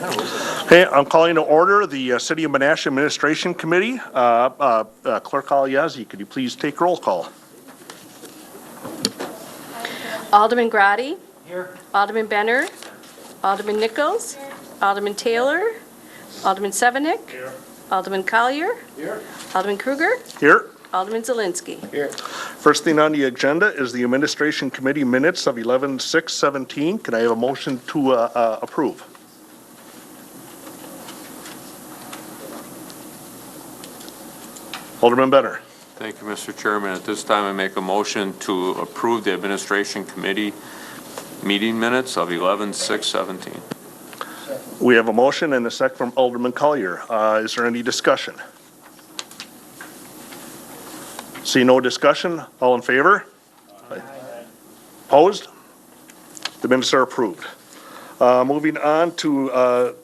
Hey, I'm calling to order the City of Menasha Administration Committee. Clerk Aliazi, could you please take roll call? Alderman Grotti. Here. Alderman Benner. Alderman Nichols. Here. Alderman Taylor. Alderman Severnick. Here. Alderman Collier. Here. Alderman Kruger. Here. Alderman Zielinski. Here. First thing on the agenda is the Administration Committee minutes of 11/6/17. Can I have a motion to approve? Alderman Benner. Thank you, Mr. Chairman. At this time, I make a motion to approve the Administration Committee meeting minutes of 11/6/17. We have a motion and a second from Alderman Collier. Is there any discussion? See no discussion. All in favor? Aye. Opposed? The minutes are approved. Moving on to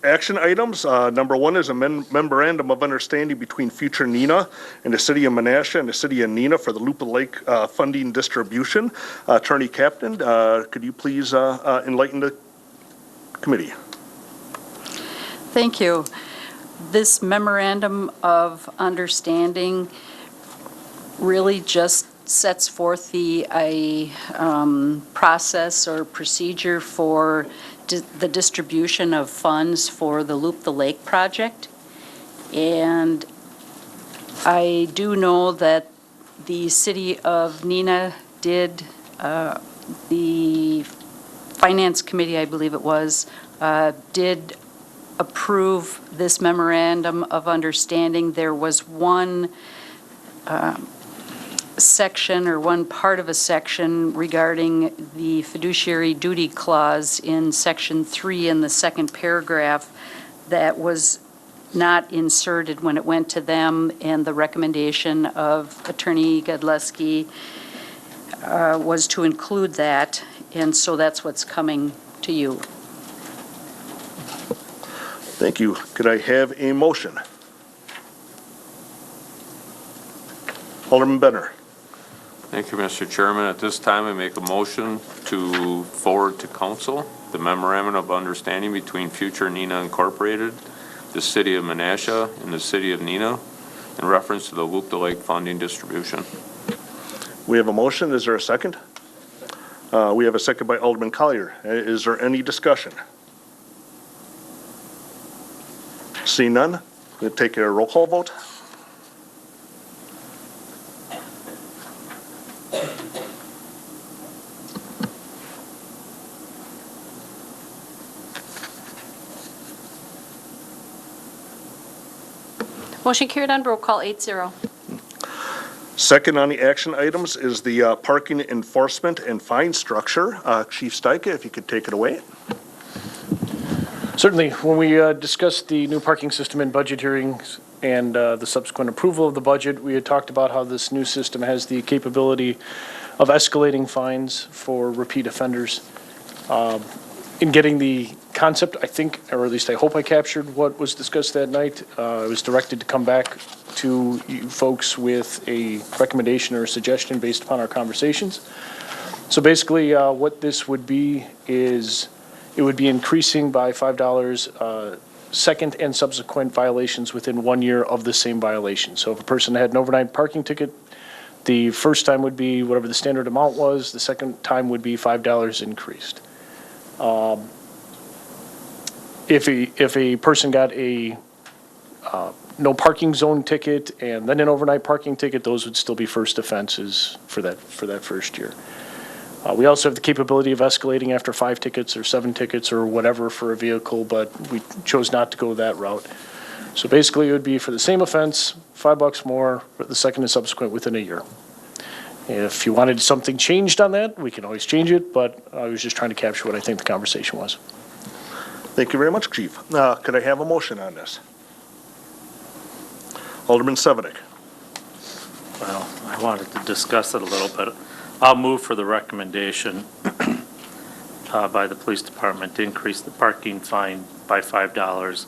action items. Number one is a memorandum of understanding between future NENA and the City of Menasha and the City of NENA for the Loop Lake funding distribution. Attorney Captain, could you please enlighten the committee? Thank you. This memorandum of understanding really just sets forth the process or procedure for the distribution of funds for the Loop the Lake project. And I do know that the City of NENA did, the Finance Committee, I believe it was, did approve this memorandum of understanding. There was one section or one part of a section regarding the fiduciary duty clause in section 3 in the second paragraph that was not inserted when it went to them, and the recommendation of Attorney Godleski was to include that, and so that's what's coming to you. Thank you. Could I have a motion? Alderman Benner. Thank you, Mr. Chairman. At this time, I make a motion to forward to council the memorandum of understanding between future NENA Incorporated, the City of Menasha, and the City of NENA in reference to the Loop the Lake funding distribution. We have a motion. Is there a second? We have a second by Alderman Collier. Is there any discussion? See none. We'll take a roll call vote. Motion carried on roll call 8-0. Second on the action items is the parking enforcement and fine structure. Chief Steika, if you could take it away. Certainly. When we discussed the new parking system in budget hearings and the subsequent approval of the budget, we had talked about how this new system has the capability of escalating fines for repeat offenders. In getting the concept, I think, or at least I hope I captured what was discussed that night. I was directed to come back to you folks with a recommendation or a suggestion based upon our conversations. So basically, what this would be is it would be increasing by $5 second and subsequent violations within 1 year of the same violation. So if a person had an overnight parking ticket, the first time would be whatever the standard amount was. The second time would be $5 increased. If a person got a no parking zone ticket and then an overnight parking ticket, those would still be first offenses for that first year. We also have the capability of escalating after 5 tickets or 7 tickets or whatever for a vehicle, but we chose not to go that route. So basically, it would be for the same offense, $5 more for the second and subsequent within a year. If you wanted something changed on that, we can always change it, but I was just trying to capture what I think the conversation was. Thank you very much, Chief. Could I have a motion on this? Alderman Severnick. Well, I wanted to discuss it a little bit. I'll move for the recommendation by the police department to increase the parking fine by $5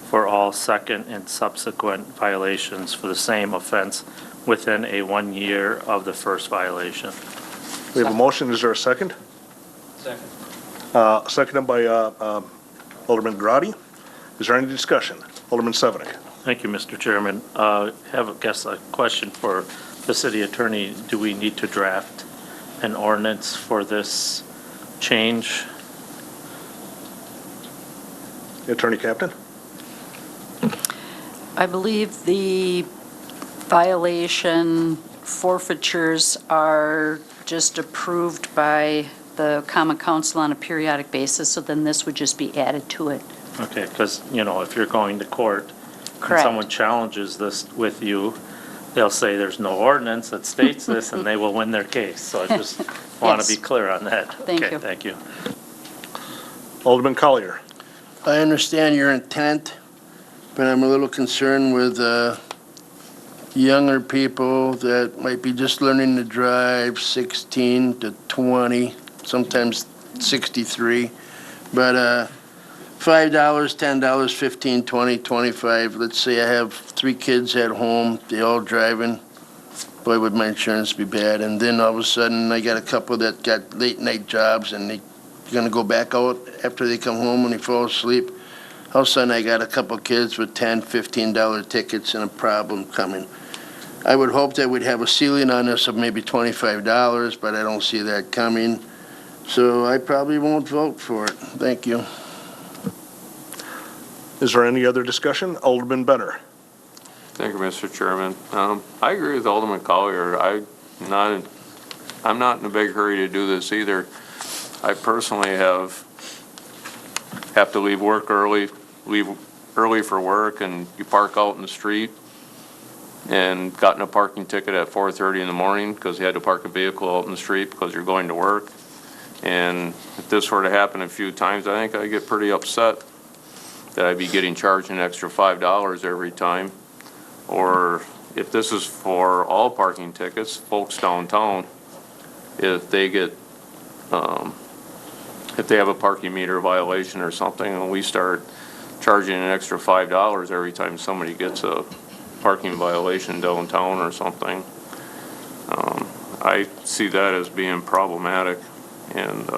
for all second and subsequent violations for the same offense within a 1 year of the first violation. We have a motion. Is there a second? Second. Seconded by Alderman Grotti. Is there any discussion? Alderman Sevenick. Thank you, Mr. Chairman. Have, I guess, a question for the city attorney. Do we need to draft an ordinance for this change? Attorney Captain. I believe the violation forfeitures are just approved by the Common Council on a periodic basis, so then this would just be added to it. Okay, because, if you're going to court and Correct. someone challenges this with you, they'll say there's no ordinance that states this, and they will win their case. So I just want to Yes. be clear on that. Thank Okay, you. thank you. Alderman Collier. I understand your intent, but I'm a little concerned with younger people that might be just learning to drive, 16 to 20, sometimes 63. But $5, $10, 15, 20, 25. Let's say I have 3 kids at home, they all driving. Boy, would my insurance be bad. And then all of a sudden, I got a couple that got late night jobs and they gonna go back out after they come home when they fall asleep. All of a sudden, I got a couple kids with $10, $15 tickets and a problem coming. I would hope that we'd have a ceiling on this of maybe $25, but I don't see that coming. So I probably won't vote for it. Thank you. Is there any other discussion? Alderman Benner. Thank you, Mr. Chairman. I agree with Alderman Collier. I'm not in a big hurry to do this either. I personally have to leave early for work, and you park out in the street, and gotten a parking ticket at 4:30 in the morning because you had to park a vehicle out in the street because you're going to work. And if this were to happen a few times, I think I'd get pretty upset that I'd be getting charged an extra $5 every time. Or if this is for all parking tickets, folks downtown, if they get, if they have a parking meter violation or something, and we start charging an extra $5 every time somebody gets a parking violation downtown or something, I see that as being problematic. And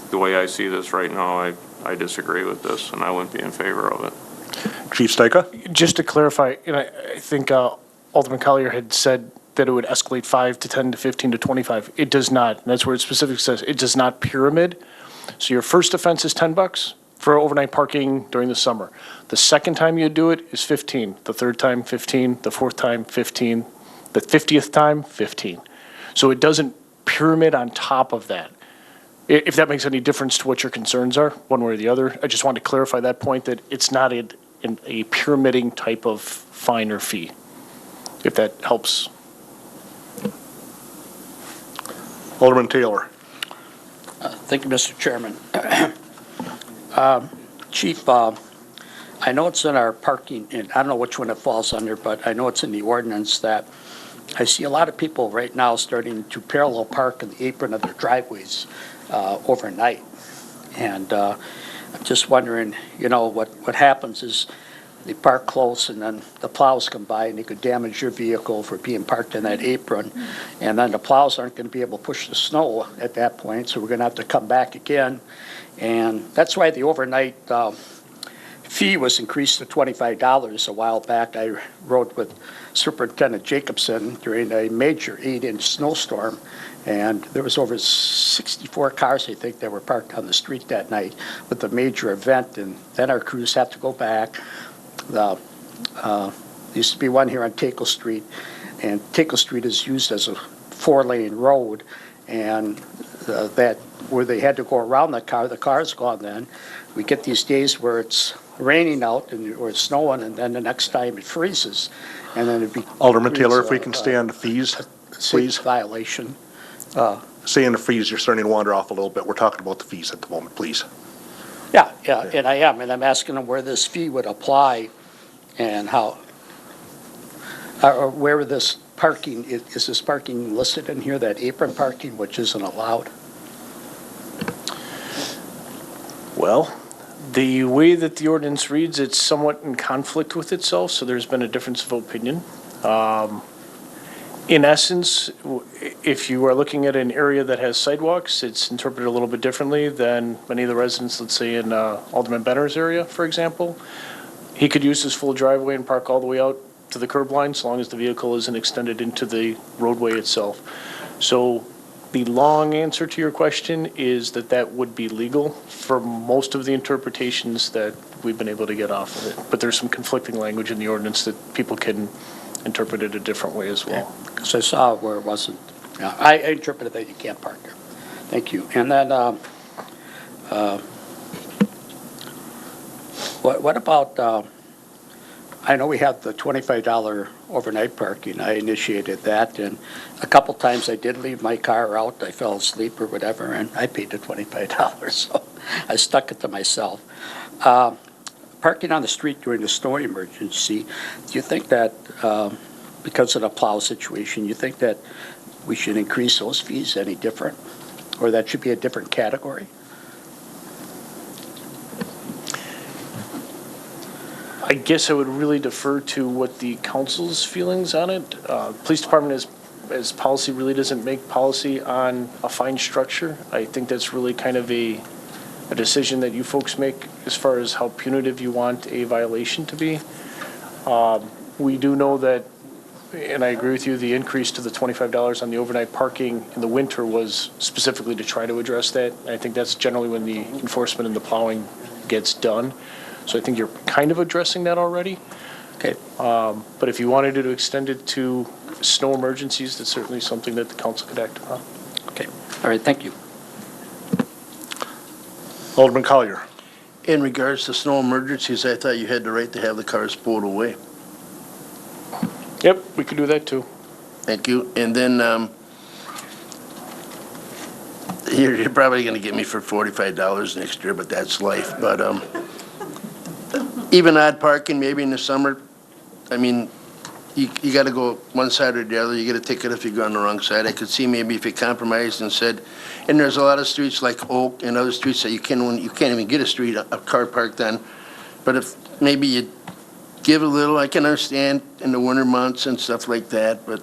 the way I see this right now, I disagree with this, and I wouldn't be in favor of it. Chief Stika. Just to clarify, and I think Alderman Collier had said that it would escalate 5 to 10 to 15 to 25. It does not. And that's where it specifically says it does not pyramid. So your first offense is $10 for overnight parking during the summer. The second time you do it is 15. The third time, 15. The fourth time, 15. The 50th time, 15. So it doesn't pyramid on top of that. If that makes any difference to what your concerns are, one way or the other, I just wanted to clarify that point, that it's not a pyramiding type of fine or fee, if that helps. Alderman Taylor. Thank you, Mr. Chairman. Chief, I know it's in our parking, and I don't know which one it falls under, but I know it's in the ordinance that I see a lot of people right now starting to parallel park in the apron of their driveways overnight. And I'm just wondering, what happens is they park close and then the plows come by and they could damage your vehicle for being parked in that apron. And then the plows aren't going to be able to push the snow at that point, so we're going to have to come back again. And that's why the overnight fee was increased to $25 a while back. I rode with Superintendent Jacobson during a major 8-inch snowstorm, and there was over 64 cars, I think, that were parked on the street that night with a major event, and then our crews had to go back. There used to be one here on Takel Street, and Takel Street is used as a 4-lane road, and that where they had to go around the car's gone then. We get these days where it's raining out or it's snowing, and then the next time it freezes, and then it'd be. Alderman Taylor, if we can stay on the fees, please. Violation. Stay on the fees, you're starting to wander off a little bit. We're talking about the fees at the moment, please. Yeah, and I am, and I'm asking them where this fee would apply and how, or where this parking, is this parking listed in here, that apron parking, which isn't allowed? Well, the way that the ordinance reads, it's somewhat in conflict with itself, so there's been a difference of opinion. In essence, if you are looking at an area that has sidewalks, it's interpreted a little bit differently than many of the residents, let's say in Alderman Benner's area, for example. He could use his full driveway and park all the way out to the curb line, so long as the vehicle isn't extended into the roadway itself. So the long answer to your question is that that would be legal for most of the interpretations that we've been able to get off of it. But there's some conflicting language in the ordinance that people can interpret it a different way as well. Because I saw where it wasn't, yeah, I interpreted that you can't park there. Thank you. And then, what about, I know we have the $25 overnight parking. I initiated that, and a couple times I did leave my car out. I fell asleep or whatever, and I paid the $25, so I stuck it to myself. Parking on the street during the snow emergency, do you think that, because of the plow situation, you think that we should increase those fees any different? Or that should be a different category? I guess I would really defer to what the council's feelings on it. Police department as policy really doesn't make policy on a fine structure. I think that's really kind of a decision that you folks make as far as how punitive you want a violation to be. We do know that, and I agree with you, the increase to the $25 on the overnight parking in the winter was specifically to try to address that. I think that's generally when the enforcement and the plowing gets done. So I think you're kind of addressing that already. Okay. But if you wanted to extend it to snow emergencies, that's certainly something that the council could act upon. Okay. All right, thank you. Alderman Collier. In regards to snow emergencies, I thought you had the right to have the cars pulled away. Yep, we could do that too. Thank you. And then, you're probably gonna get me for $45 next year, but that's life. But, even odd parking, maybe in the summer, I mean, you gotta go one side or the other. You get a ticket if you go on the wrong side. I could see maybe if you compromised and said, and there's a lot of streets like Oak and other streets that you can't even get a car parked on. But if maybe you give a little, I can understand in the winter months and stuff like that, but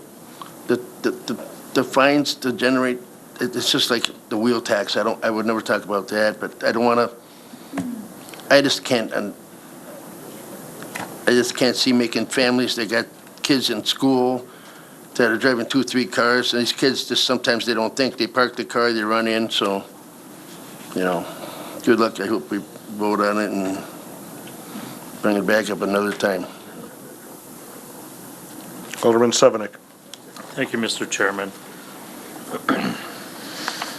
the fines to generate, it's just like the wheel tax. I would never talk about that, but I don't wanna, I just can't see making families that got kids in school that are driving 2 or 3 cars, and these kids just sometimes they don't think. They park the car, they run in, so, you know, good luck. I hope we vote on it and bring it back up another time. Alderman Sevenick. Thank you, Mr. Chairman.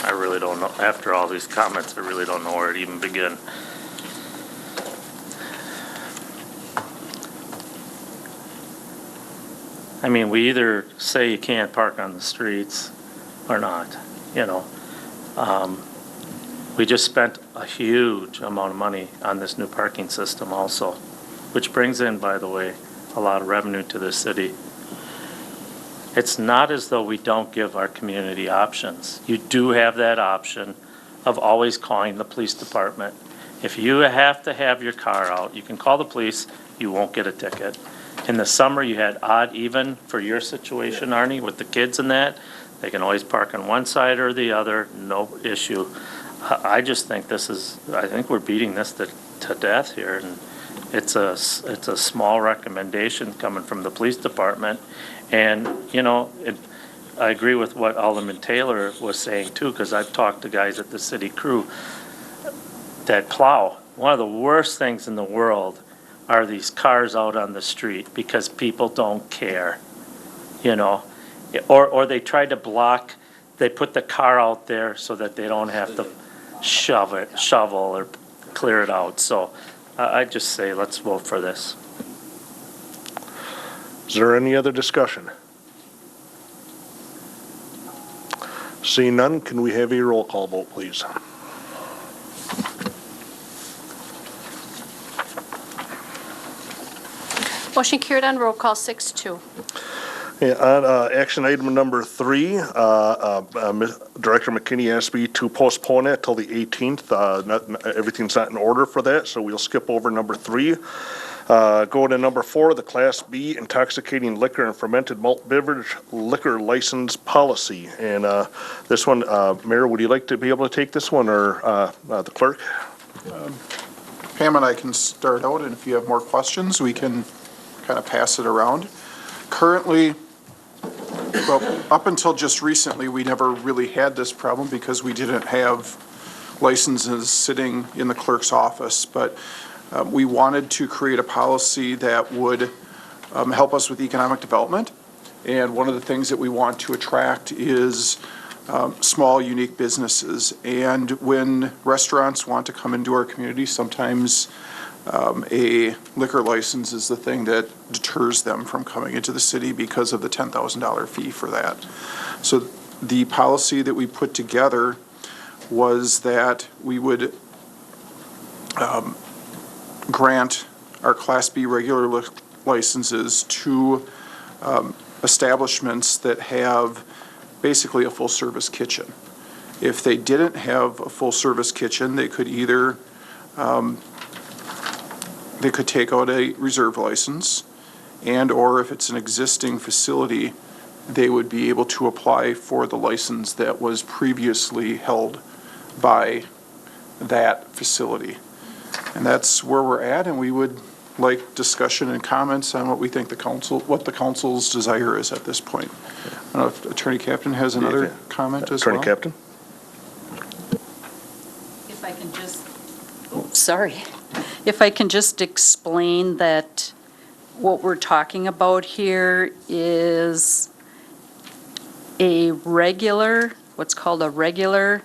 I really don't know, after all these comments, I really don't know where to even begin. I mean, we either say you can't park on the streets or not, you know. We just spent a huge amount of money on this new parking system also, which brings in, by the way, a lot of revenue to the city. It's not as though we don't give our community options. You do have that option of always calling the police department. If you have to have your car out, you can call the police, you won't get a ticket. In the summer, you had odd even for your situation, Arnie, with the kids and that. They can always park on one side or the other, no issue. I just think I think we're beating this to death here. And it's a small recommendation coming from the police department. And, you know, I agree with what Alderman Taylor was saying too, because I've talked to guys at the city crew that plow. One of the worst things in the world are these cars out on the street because people don't care, you know, or they try to block, they put the car out there so that they don't have to shovel or clear it out. So I just say, let's vote for this. Is there any other discussion? Seeing none, can we have a roll call vote, please? Motion carried on roll call 6-2. Yeah, on action item number 3, Director McKinney asked me to postpone it till the 18th. Everything's not in order for that, so we'll skip over number 3. Go to number 4, the Class B intoxicating liquor and fermented malt beverage liquor license policy. And this one, Mayor, would you like to be able to take this one, or the clerk? Pam and I can start out, and if you have more questions, we can kind of pass it around. Currently, well, up until just recently, we never really had this problem because we didn't have licenses sitting in the clerk's office. But we wanted to create a policy that would help us with economic development. And one of the things that we want to attract is small, unique businesses. And when restaurants want to come into our community, sometimes a liquor license is the thing that deters them from coming into the city because of the $10,000 fee for that. So the policy that we put together was that we would grant our Class B regular licenses to establishments that have basically a full-service kitchen. If they didn't have a full-service kitchen, they could either, they could take out a reserve license, and/or if it's an existing facility, they would be able to apply for the license that was previously held by that facility. And that's where we're at, and we would like discussion and comments on what we think what the council's desire is at this point. I don't know if Attorney Captain has another comment as well. Attorney Captain? If I can just, sorry, if I can just explain that what we're talking about here is a regular, what's called a regular,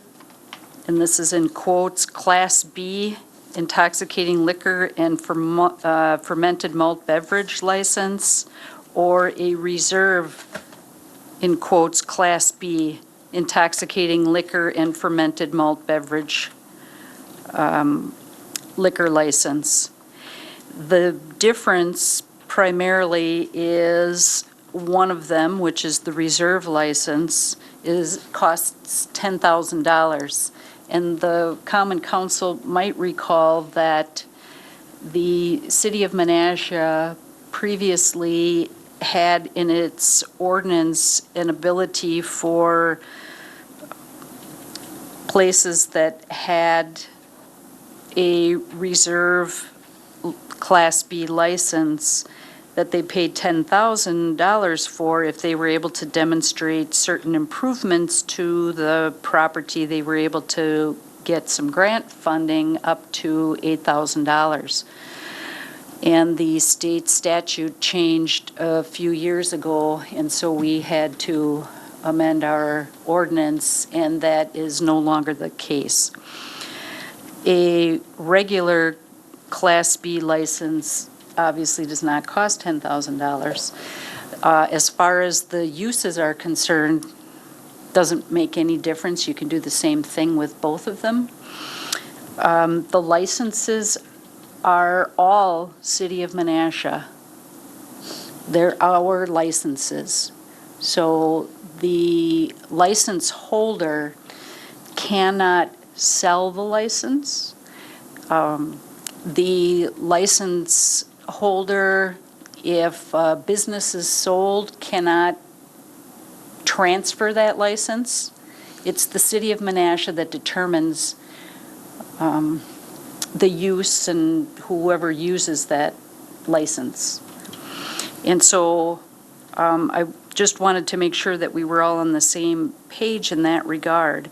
and this is in quotes, Class B intoxicating liquor and fermented malt beverage license, or a reserve, in quotes, Class B intoxicating liquor and fermented malt beverage liquor license. The difference primarily is one of them, which is the reserve license, costs $10,000. And the Common Council might recall that the city of Menasha previously had in its ordinance an ability for places that had a reserve Class B license that they paid $10,000 for if they were able to demonstrate certain improvements to the property. They were able to get some grant funding up to $8,000. And the state statute changed a few years ago, and so we had to amend our ordinance, and that is no longer the case. A regular Class B license obviously does not cost $10,000. As far as the uses are concerned, doesn't make any difference. You can do the same thing with both of them. The licenses are all City of Menasha. They're our licenses. So the license holder cannot sell the license. The license holder, if a business is sold, cannot transfer that license. It's the City of Menasha that determines the use and whoever uses that license. And so I just wanted to make sure that we were all on the same page in that regard.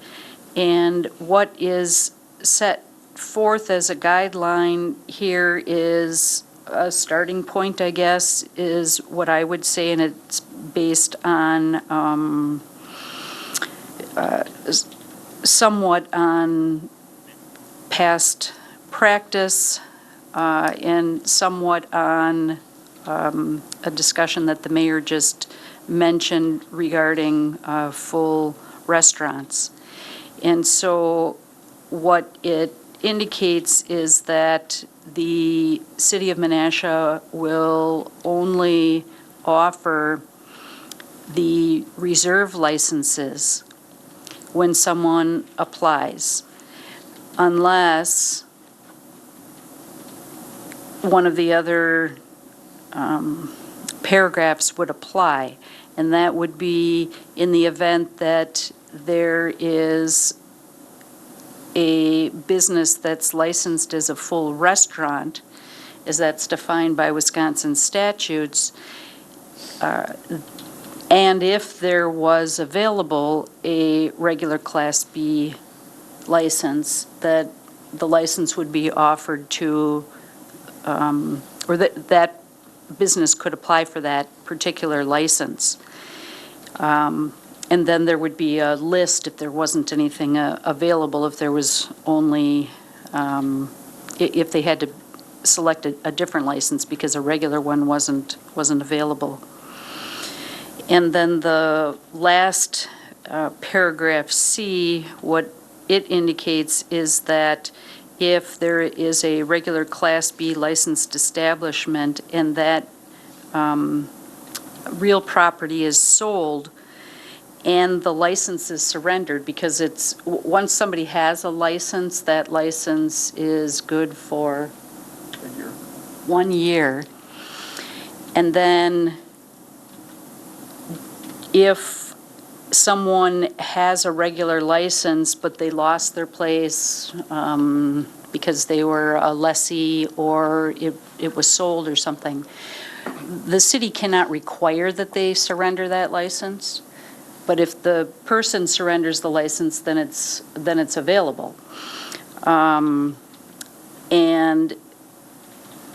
And what is set forth as a guideline here is a starting point, I guess, is what I would say, and it's based on somewhat on past practice and somewhat on a discussion that the mayor just mentioned regarding full restaurants. And so what it indicates is that the City of Menasha will only offer the reserve licenses when someone applies, unless one of the other paragraphs would apply, and that would be in the event that there is a business that's licensed as a full restaurant, as that's defined by Wisconsin statutes, and if there was available a regular Class B license, that the license would be offered to, or that business could apply for that particular license. And then there would be a list if there wasn't anything available, if there was only, if they had to select a different license because a regular one wasn't available. And then the last paragraph C, what it indicates is that if there is a regular Class B licensed establishment and that real property is sold and the license is surrendered, because it's, once somebody has a license, that license is good for 1 year. And then if someone has a regular license, but they lost their place because they were a lessee or it was sold or something, the city cannot require that they surrender that license. But if the person surrenders the license, then it's available. And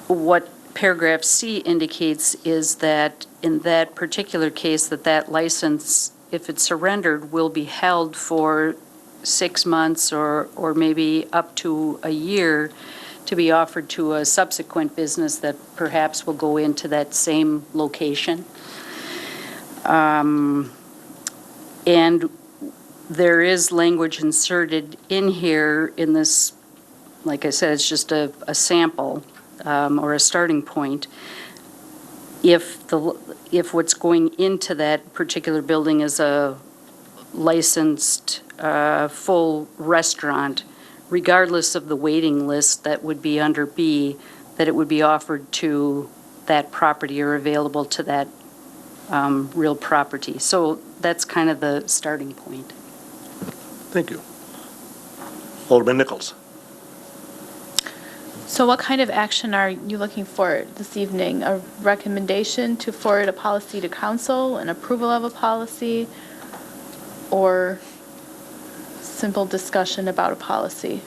what paragraph C indicates is that in that particular case, that license, if it's surrendered, will be held for 6 months or maybe up to a year to be offered to a subsequent business that perhaps will go into that same location. And there is language inserted in here in this, like I said, it's just a sample or a starting point. If what's going into that particular building is a licensed full restaurant, regardless of the waiting list that would be under B, that it would be offered to that property or available to that real property. So that's kind of the starting point. Thank you. Alderman Nichols. So what kind of action are you looking for this evening? A recommendation to forward a policy to council, an approval of a policy, or simple discussion about a policy?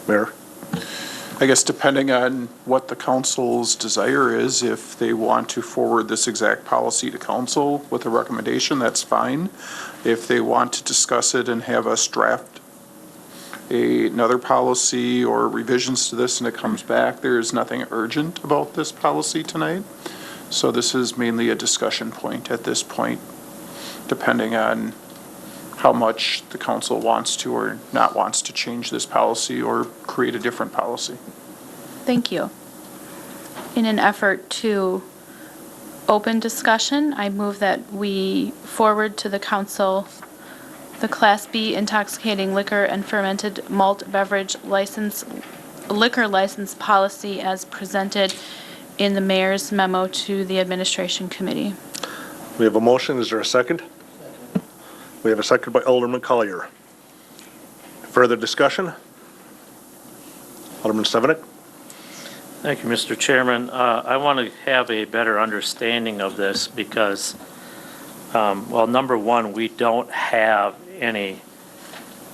Mayor? I guess depending on what the council's desire is, if they want to forward this exact policy to council with a recommendation, that's fine. If they want to discuss it and have us draft another policy or revisions to this and it comes back, there is nothing urgent about this policy tonight. So this is mainly a discussion point at this point, depending on how much the council wants to or not wants to change this policy or create a different policy. Thank you. In an effort to open discussion, I move that we forward to the council the Class B intoxicating liquor and fermented malt beverage liquor license policy as presented in the mayor's memo to the administration committee. We have a motion. Is there a second? We have a second by Alderman Collier. Further discussion? Alderman Stefanik? Thank you, Mr. Chairman. I want to have a better understanding of this because, well, number one, we don't have any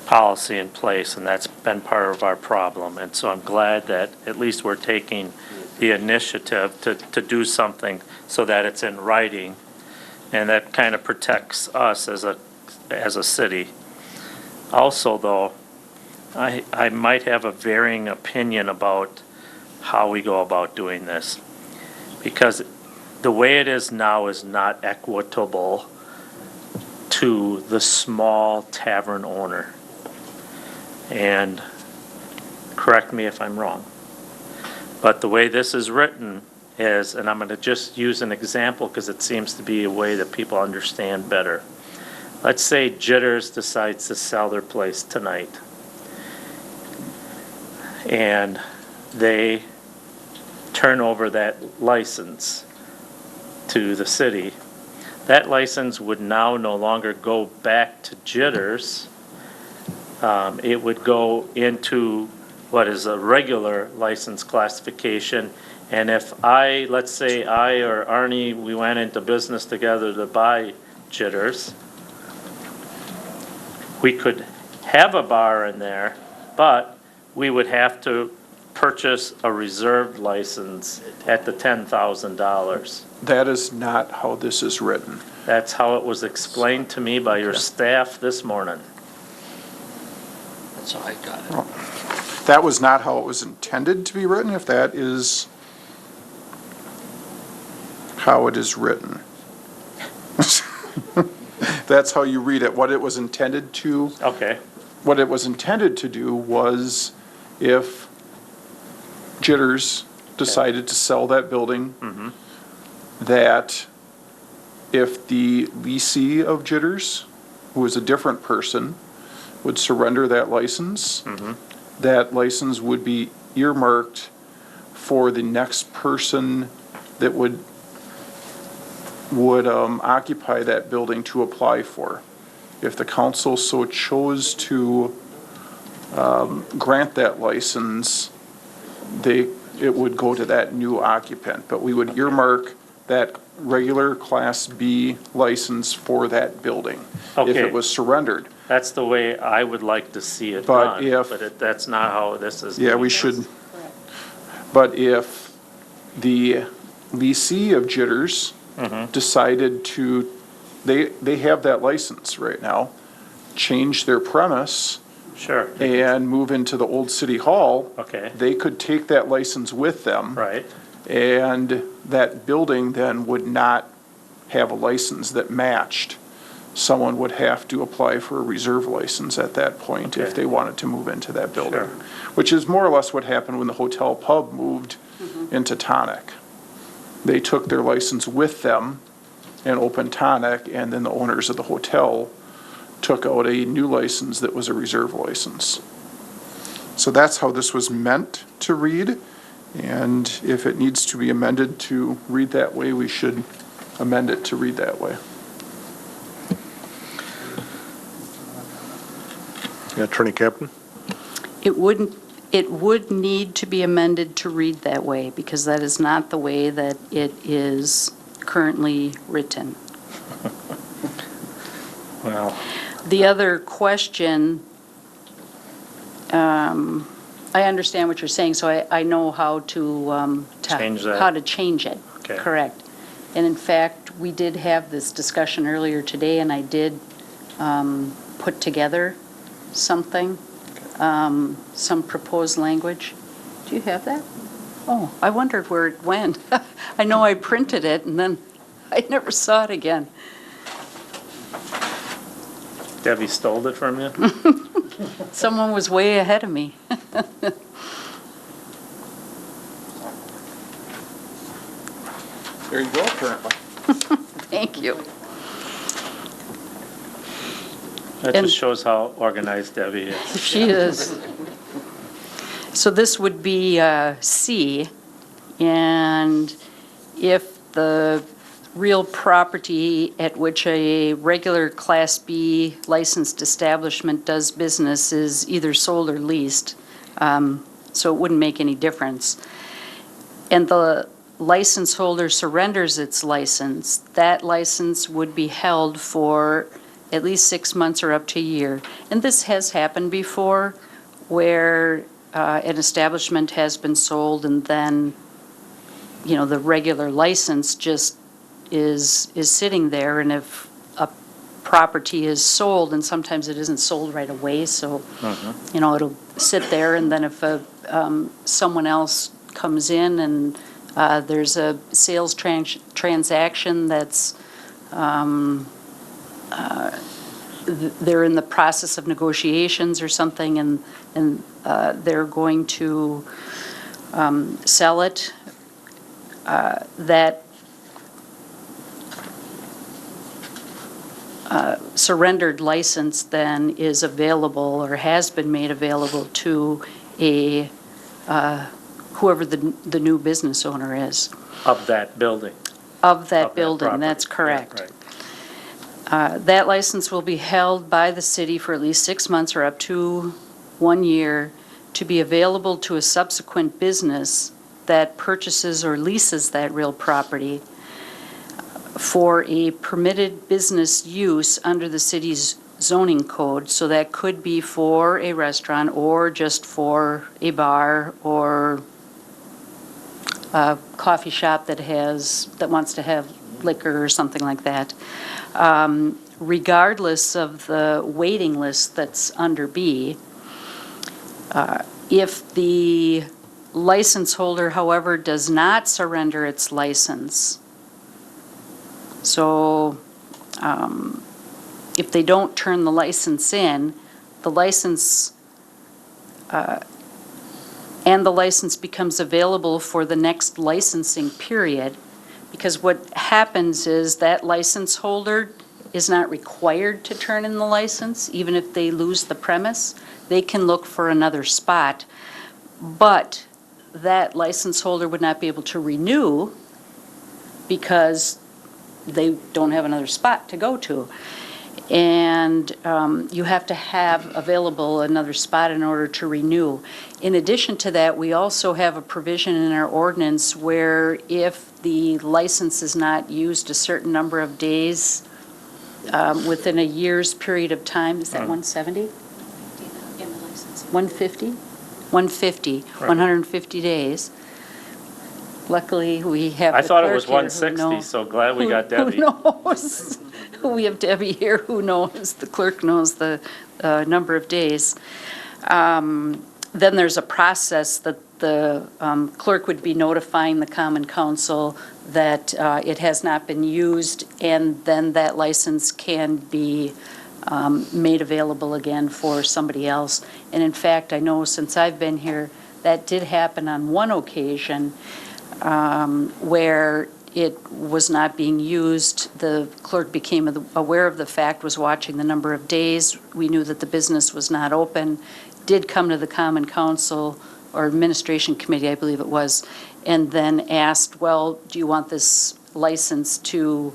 policy in place, and that's been part of our problem. And so I'm glad that at least we're taking the initiative to do something so that it's in writing, and that kind of protects us as a city. Also, though, I might have a varying opinion about how we go about doing this, because the way it is now is not equitable to the small tavern owner. And correct me if I'm wrong, but the way this is written is, and I'm going to just use an example because it seems to be a way that people understand better. Let's say Jitters decides to sell their place tonight, and they turn over that license to the city, that license would now no longer go back to Jitters. It would go into what is a regular license classification. And if let's say I or Arnie, we went into business together to buy Jitters, we could have a bar in there, but we would have to purchase a reserved license at the $10,000. That is not how this is written. That's how it was explained to me by your staff this morning. That's how I got it. That was not how it was intended to be written, if that is how it is written. That's how you read it. What it was intended to, Okay, what it was intended to do was if Jitters decided to sell that building, that if the leasee of Jitters, who is a different person, would surrender that license, that license would be earmarked for the next person that would occupy that building to apply for. If the council so chose to grant that license, it would go to that new occupant. But we would earmark that regular Class B license for that building if Okay. it was surrendered. that's the way I would like to see it But done, if- but that's not how this is. Yeah, we should. But if the leasee of Jitters decided to, they have that license right now, change their premise Sure, and move into the old city hall, okay, they could take that license with them. right, And that building then would not have a license that matched. Someone would have to apply for a reserve license at that point if Okay. they wanted to move into that building. Sure. Which is more or less what happened when the hotel pub moved into Tonic. They took their license with them and opened Tonic, and then the owners of the hotel took out a new license that was a reserve license. So that's how this was meant to read, and if it needs to be amended to read that way, we should amend it to read that way. Yeah, Attorney Captain? It would need to be amended to read that way, because that is not the way that it is currently written. well, The other question, I understand what you're saying, so I know how to. Change that. How to change it. Okay. Correct. And in fact, we did have this discussion earlier today, and I did put together something, some proposed language. Do you have that? Oh, I wondered where it went. I know I printed it, and then I never saw it again. Debbie stole it from you? Someone was way ahead of me. There you go, apparently. Thank you. That And- just shows how organized Debbie is. She is. So this would be C, and if the real property at which a regular Class B licensed establishment does business is either sold or leased, so it wouldn't make any difference, and the license holder surrenders its license, that license would be held for at least 6 months or up to a year. And this has happened before, where an establishment has been sold and then, the regular license just is sitting there, and if a property is sold, and sometimes it isn't sold right away, so, it'll sit there, and then if someone else comes in and there's a sales transaction that's, they're in the process of negotiations or something, and they're going to sell it, that surrendered license then is available or has been made available to a whoever the new business owner is Of that building. of that Of building. property. That's Yeah, correct. right. That license will be held by the city for at least 6 months or up to 1 year to be available to a subsequent business that purchases or leases that real property for a permitted business use under the city's zoning code. So that could be for a restaurant or just for a bar or a coffee shop that wants to have liquor or something like that. Regardless of the waiting list that's under B, if the license holder, however, does not surrender its license, so if they don't turn the license in, the license, and the license becomes available for the next licensing period, because what happens is that license holder is not required to turn in the license, even if they lose the premise. They can look for another spot, but that license holder would not be able to renew because they don't have another spot to go to. And you have to have available another spot in order to renew. In addition to that, we also have a provision in our ordinance where if the license is not used a certain number of days within a year's period of time, is that 170? 150? 150, 150 days. Luckily, we have the I thought it clerk was here who 160, knows. so glad we got Debbie. Who knows? We have Debbie here who knows, the clerk knows the number of days. Then there's a process that the clerk would be notifying the common council that it has not been used, and then that license can be made available again for somebody else. And in fact, I know since I've been here, that did happen on one occasion where it was not being used. The clerk became aware of the fact, was watching the number of days. We knew that the business was not open, did come to the common council or administration committee, I believe it was, and then asked, well, do you want this license to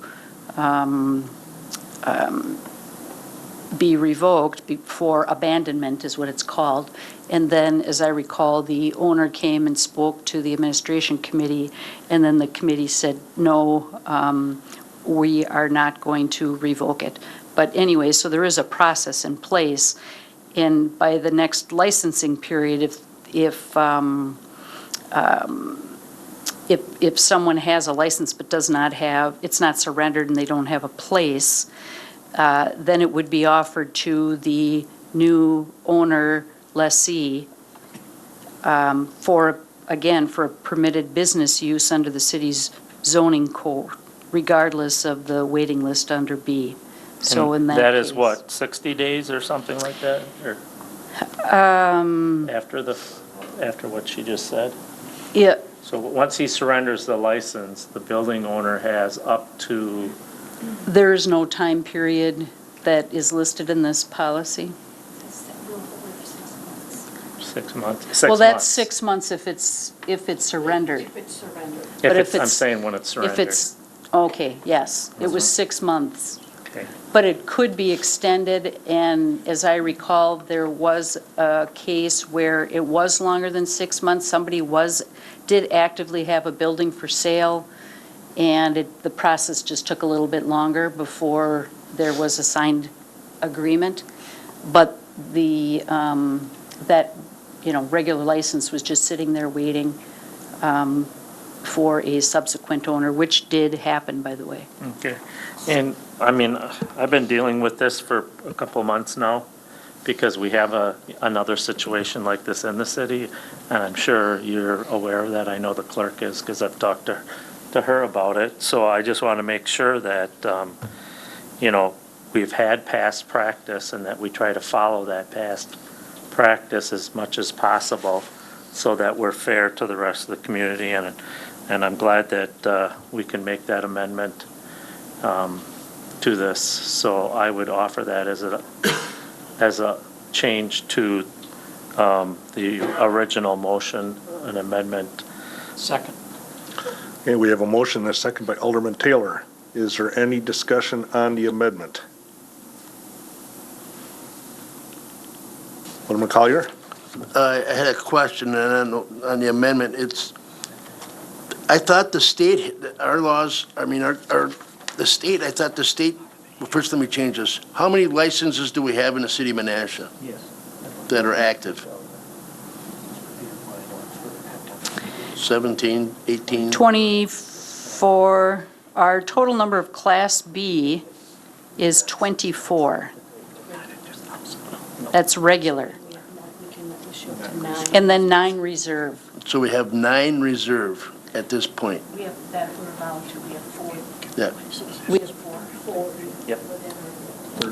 be revoked for abandonment is what it's called. And then, as I recall, the owner came and spoke to the administration committee, and then the committee said, no, we are not going to revoke it. But anyway, so there is a process in place, and by the next licensing period, if someone has a license but does not have, it's not surrendered and they don't have a place, then it would be offered to the new owner lessee for a permitted business use under the city's zoning code, regardless of the waiting list under B. So in that That is case- what, 60 days or something like that? Or after what she just said? Yeah, So once he surrenders the license, the building owner has up to, there is no time period that is listed in this policy. 6 months? Well, that's 6 months if it's surrendered. but if I'm it's- saying when it's If surrendered. it's, okay, yes, it was 6 months. Okay. But it could be extended, and as I recall, there was a case where it was longer than 6 months. Somebody did actively have a building for sale, and the process just took a little bit longer before there was a signed agreement. But that regular license was just sitting there waiting for a subsequent owner, which did happen, by the way. Okay. And, I mean, I've been dealing with this for a couple months now because we have another situation like this in the city, and I'm sure you're aware of that. I know the clerk is because I've talked to her about it. So I just want to make sure that, we've had past practice and that we try to follow that past practice as much as possible so that we're fair to the rest of the community. And I'm glad that we can make that amendment to this. So I would offer that as a change to the original motion an amendment. Second. Okay, we have a motion and a second by Alderman Taylor. Is there any discussion on the amendment? Alderman Collier? I had a question on the amendment. I thought the state, our laws, I mean, the state, I thought the state, well, first let me change this. How many licenses do we have in the city of Menasha that are active? 17, 18? 24, our total number of Class B is 24. That's regular. And then 9 reserve. So we have 9 reserve at this point. We have, that we're allowed to, we have 4. Yeah. We have 4.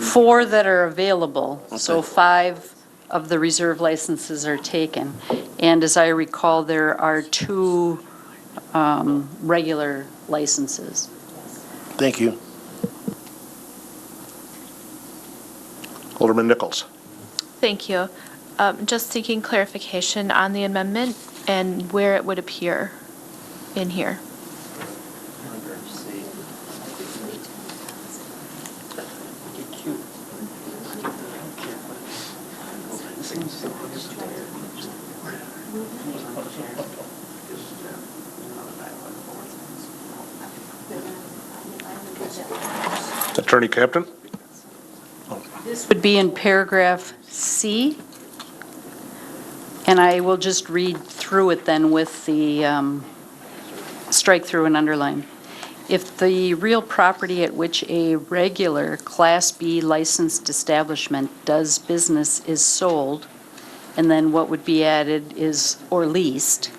4 that are available, so Okay. 5 of the reserve licenses are taken. And as I recall, there are 2 regular licenses. Thank you. Alderman Nichols? Thank you. Just seeking clarification on the amendment and where it would appear in here. Attorney Captain? This would be in paragraph C, and I will just read through it then with the strike through and underline. If the real property at which a regular Class B licensed establishment does business is sold, and then what would be added is or leased,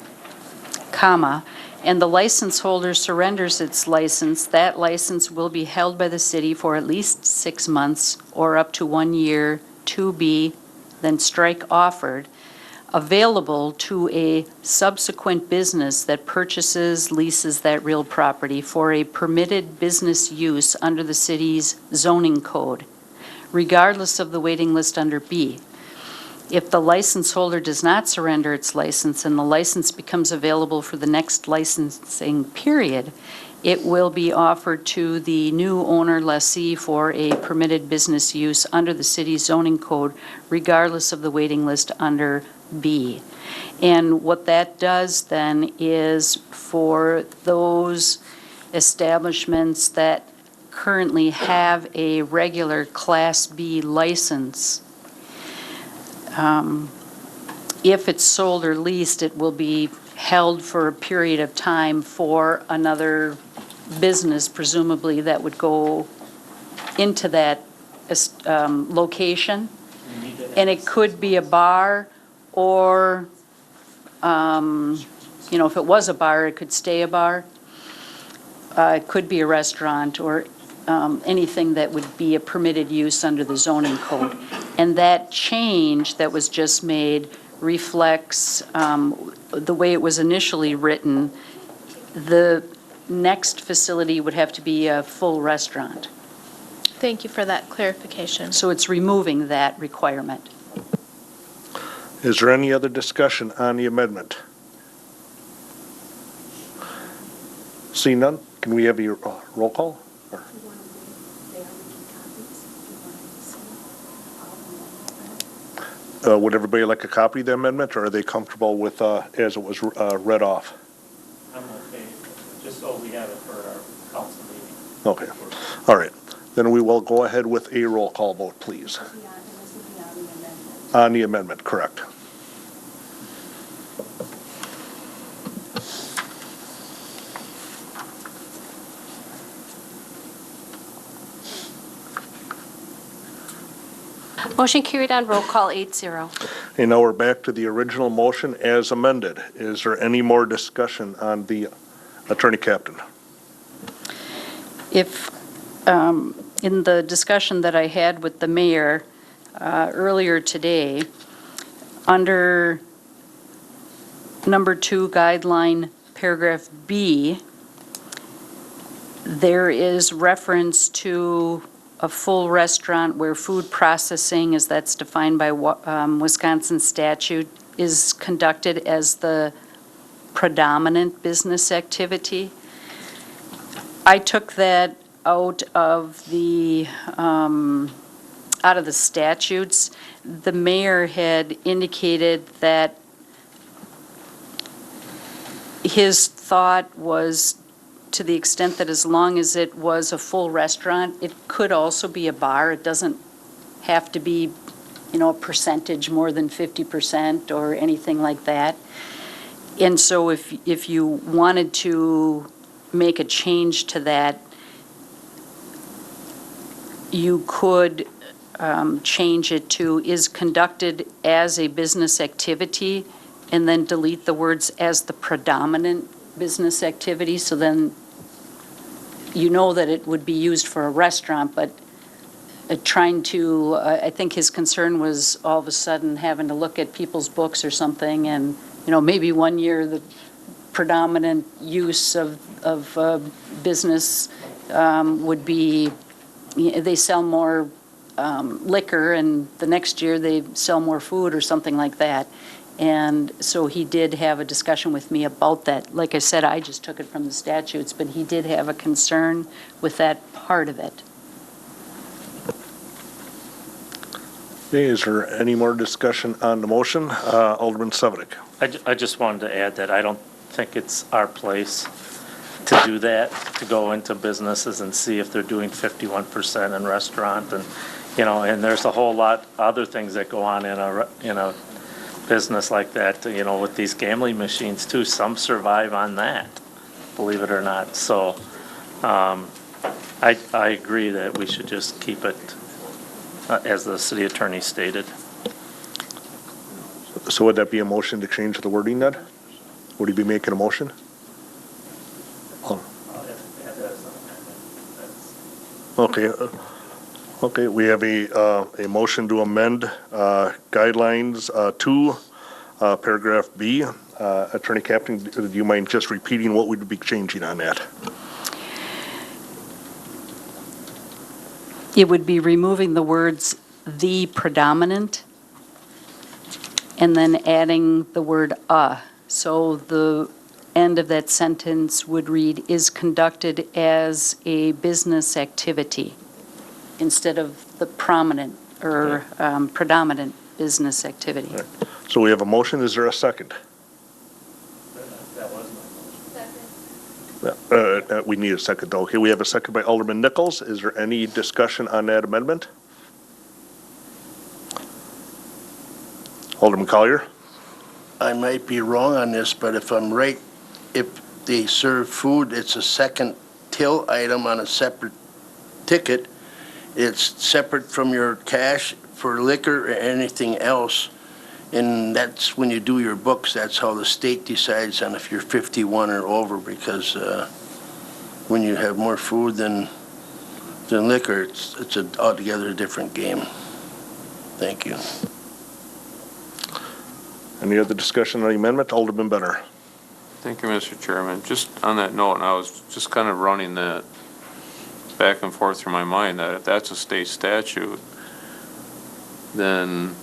comma, and the license holder surrenders its license, that license will be held by the city for at least 6 months or up to 1 year to be, then strike offered, available to a subsequent business that purchases, leases that real property for a permitted business use under the city's zoning code, regardless of the waiting list under B. If the license holder does not surrender its license and the license becomes available for the next licensing period, it will be offered to the new owner lessee for a permitted business use under the city's zoning code, regardless of the waiting list under B. And what that does then is for those establishments that currently have a regular Class B license, if it's sold or leased, it will be held for a period of time for another business, presumably, that would go into that location. And it could be a bar, or, if it was a bar, it could stay a bar. It could be a restaurant, or anything that would be a permitted use under the zoning code. And that change that was just made reflects the way it was initially written. The next facility would have to be a full restaurant. Thank you for that clarification. So it's removing that requirement. Is there any other discussion on the amendment? See none? Can we have a roll call? Or- Would everybody like a copy of the amendment, or are they comfortable with, as it was read off? I'm okay, just so we have it for our council meeting. Okay, all right. Then we will go ahead with a roll call vote, please. On the amendment, correct. Motion carried on roll call 8-0. And now we're back to the original motion as amended. Is there any more discussion on the Attorney Captain? If, in the discussion that I had with the mayor earlier today, under number 2 guideline, paragraph B, there is reference to a full restaurant where food processing, as that's defined by Wisconsin statute, is conducted as the predominant business activity. I took that out of the statutes. The mayor had indicated that his thought was, to the extent that as long as it was a full restaurant, it could also be a bar. It doesn't have to be, a percentage more than 50% or anything like that. And so if you wanted to make a change to that, you could change it to is conducted as a business activity, and then delete the words as the predominant business activity. So then you know that it would be used for a restaurant, but trying to, I think his concern was all of a sudden having to look at people's books or something, and, maybe one year the predominant use of business would be, they sell more liquor, and the next year they sell more food or something like that. And so he did have a discussion with me about that. Like I said, I just took it from the statutes, but he did have a concern with that part of it. Okay, is there any more discussion on the motion? Alderman Sevenick. I just wanted to add that I don't think it's our place to do that, to go into businesses and see if they're doing 51% in restaurant, and, and there's a whole lot other things that go on in a business like that, with these gambling machines too. Some survive on that, believe it or not. So I agree that we should just keep it as the city attorney stated. So would that be a motion to change the wording, Ned? Would he be making a motion? Okay. Okay, we have a motion to amend guidelines 2, paragraph B. Attorney Captain, do you mind just repeating what we'd be changing on that? It would be removing the words "the predominant" and then adding the word So the end of that sentence would read, "is conducted as a business activity," instead of the prominent or predominant business activity. Right. So we have a motion. Is there a second? We need a second, though. Okay, we have a second by Alderman Nichols. Is there any discussion on that amendment? Alderman Collier? I might be wrong on this, but if I'm right, if they serve food, it's a second till item on a separate ticket. It's separate from your cash for liquor or anything else. And that's when you do your books, that's how the state decides on if you're 51 or over, because when you have more food than liquor, it's an altogether different game. Thank you. Any other discussion on the amendment? Alderman Benner. Thank you, Mr. Chairman. Just on that note, and I was just kind of running that back and forth through my mind, that if that's a state statute, then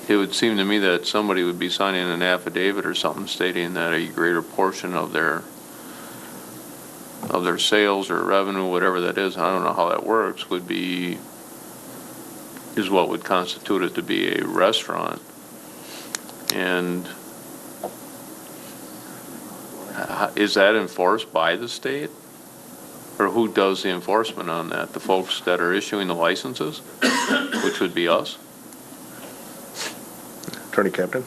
it would seem to me that somebody would be signing an affidavit or something stating that a greater portion of their sales or revenue, whatever that is, I don't know how that works, is what would constitute it to be a restaurant. And is that enforced by the state? Or who does the enforcement on that? The folks that are issuing the licenses, which would be us? Attorney Captain?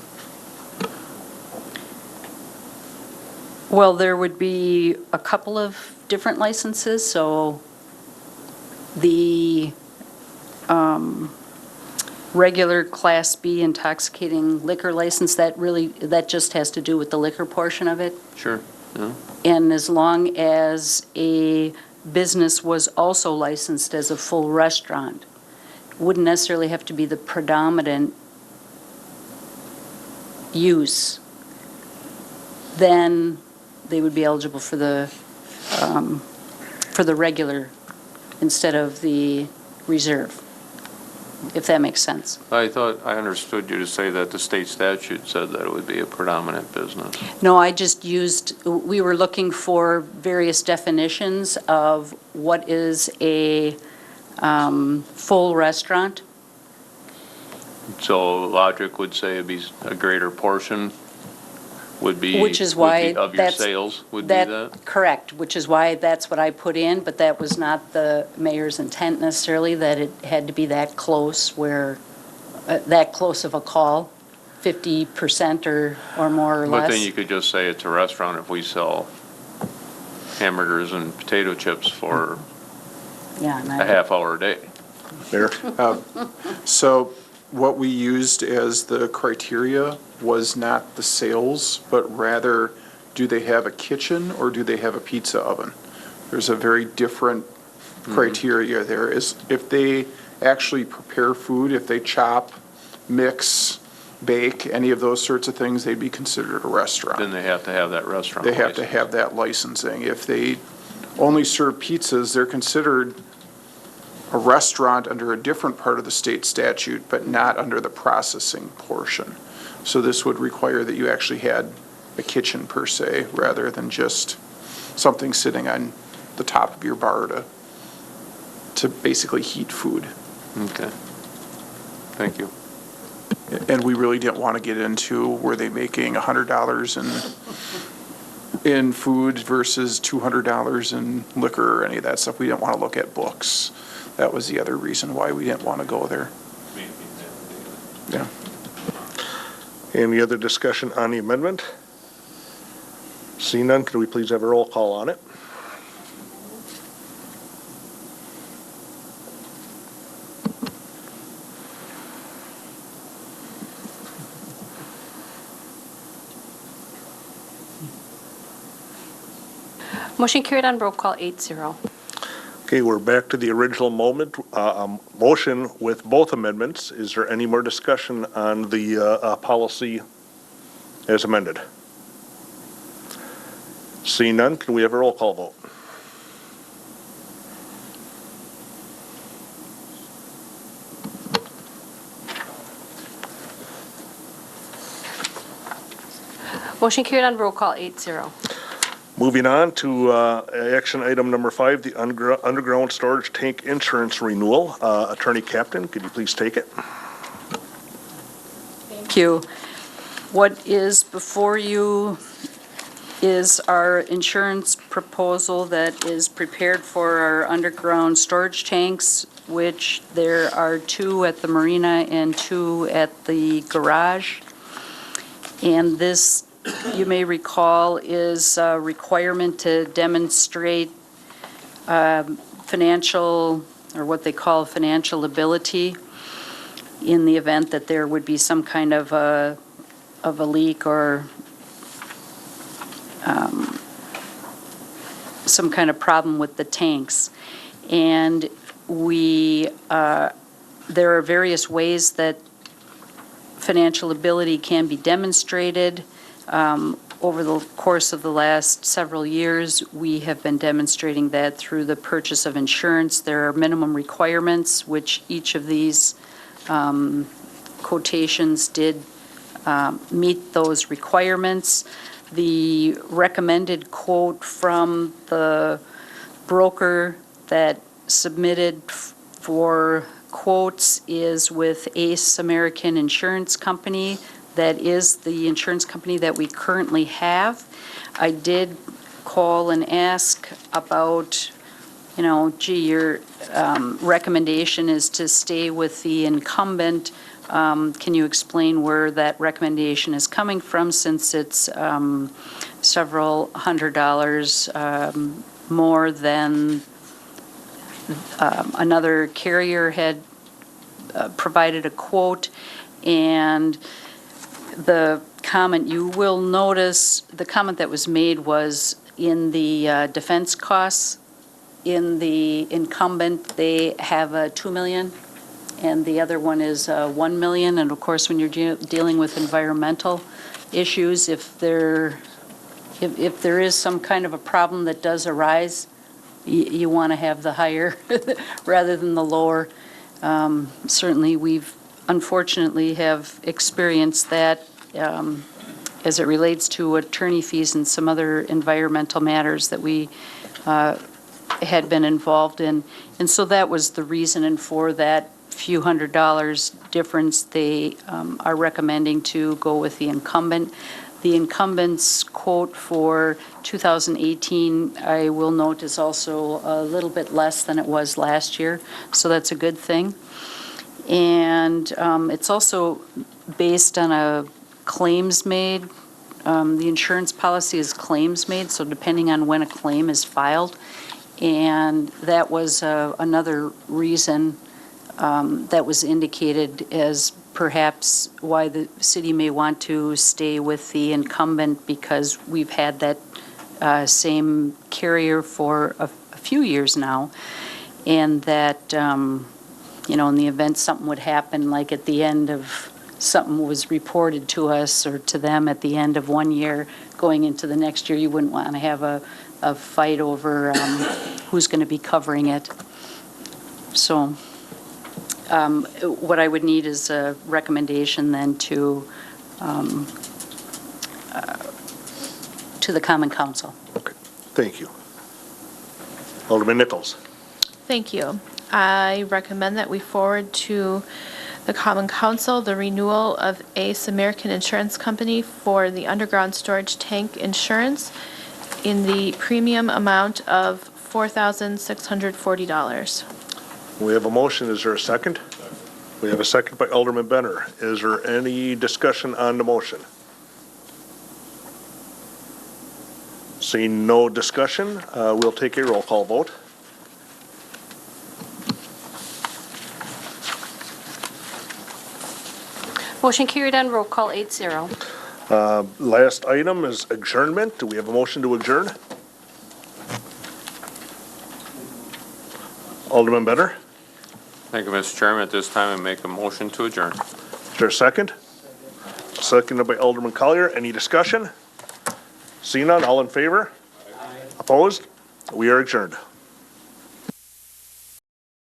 Well, there would be a couple of different licenses, so the regular Class B intoxicating liquor license, that just has to do with the liquor portion of it. Sure, yeah. And as long as a business was also licensed as a full restaurant, wouldn't necessarily have to be the predominant use, then they would be eligible for the regular instead of the reserve. if that makes sense. I thought, I understood you to say that the state statute said that it would be a predominant business. No, I just we were looking for various definitions of what is a full restaurant. So logic would say it'd be a greater portion would be. Which is why would be of your that's- sales would be that? Correct, which is why that's what I put in, but that was not the mayor's intent necessarily, that it had to be that close that close of a call, 50% or more or less. But then you could just say it's a restaurant if we sell hamburgers and potato chips for Yeah, and a half hour a day. Mayor? So what we used as the criteria was not the sales, but rather, do they have a kitchen or do they have a pizza oven? There's a very different criteria there. Is if they actually prepare food, if they chop, mix, bake, any of those sorts of things, they'd be considered a restaurant. Then they have to have that restaurant They have to license. have that licensing. If they only serve pizzas, they're considered a restaurant under a different part of the state statute, but not under the processing portion. So this would require that you actually had a kitchen per se, rather than just something sitting on the top of your bar to basically heat food. Okay. Thank you. And we really didn't want to get into, were they making $100 in food versus $200 in liquor or any of that stuff. We didn't want to look at books. That was the other reason why we didn't want to go there. Yeah. Any other discussion on the amendment? Seeing none, could we please have a roll call on it? Motion carried on roll call 8-0. Okay, we're back to the original motion with both amendments. Is there any more discussion on the policy as amended? Seeing none, can we have a roll call vote? Motion carried on roll call 8-0. Moving on to action item number 5, the underground storage tank insurance renewal. Attorney Captain, could you please take it? Thank you. What is before you is our insurance proposal that is prepared for our underground storage tanks, which there are 2 at the marina and 2 at the garage. And this, you may recall, is a requirement to demonstrate financial, or what they call financial ability, in the event that there would be some kind of a leak or some kind of problem with the tanks. And there are various ways that financial ability can be demonstrated. Over the course of the last several years, we have been demonstrating that through the purchase of insurance. There are minimum requirements, which each of these quotations did meet those requirements. The recommended quote from the broker that submitted for quotes is with Ace American Insurance Company. That is the insurance company that we currently have. I did call and ask about, your recommendation is to stay with the incumbent. Can you explain where that recommendation is coming from, since it's several $100s more than another carrier had provided a quote? And the comment, you will notice, the comment that was made was in the defense costs. In the incumbent, they have a $2 million, and the other one is $1 million. And of course, when you're dealing with environmental issues, if there is some kind of a problem that does arise, you want to have the higher rather than the lower Certainly, we've unfortunately have experienced that as it relates to attorney fees and some other environmental matters that we had been involved in. And so that was the reason, and for that few $100 difference, they are recommending to go with the incumbent. The incumbent's quote for 2018, I will note, is also a little bit less than it was last year, so that's a good thing. And it's also based on a claims made. The insurance policy is claims made, so depending on when a claim is filed. And that was another reason that was indicated as perhaps why the city may want to stay with the incumbent, because we've had that same carrier for a few years now, and that, you know, in the event something would happen, like at the end of something was reported to us or to them at the end of one year, going into the next year, you wouldn't want to have a fight over who's going to be covering it. So what I would need is a recommendation then to the Common Council. Okay, thank you. Alderman Nichols. Thank you. I recommend that we forward to the Common Council the renewal of Ace American Insurance Company for the underground storage tank insurance in the premium amount of $4,640. We have a motion. Is there a second? We have a second by Alderman Benner. Is there any discussion on the motion? Seeing no discussion, we'll take a roll call vote. Motion carried on roll call 8-0. Last item is adjournment. Do we have a motion to adjourn? Alderman Benner, Thank you, Mr. Chairman. At this time, I make a motion to adjourn. is there a second? Seconded by Alderman Collier. Any discussion? Seeing none, all in favor? Opposed? We are adjourned.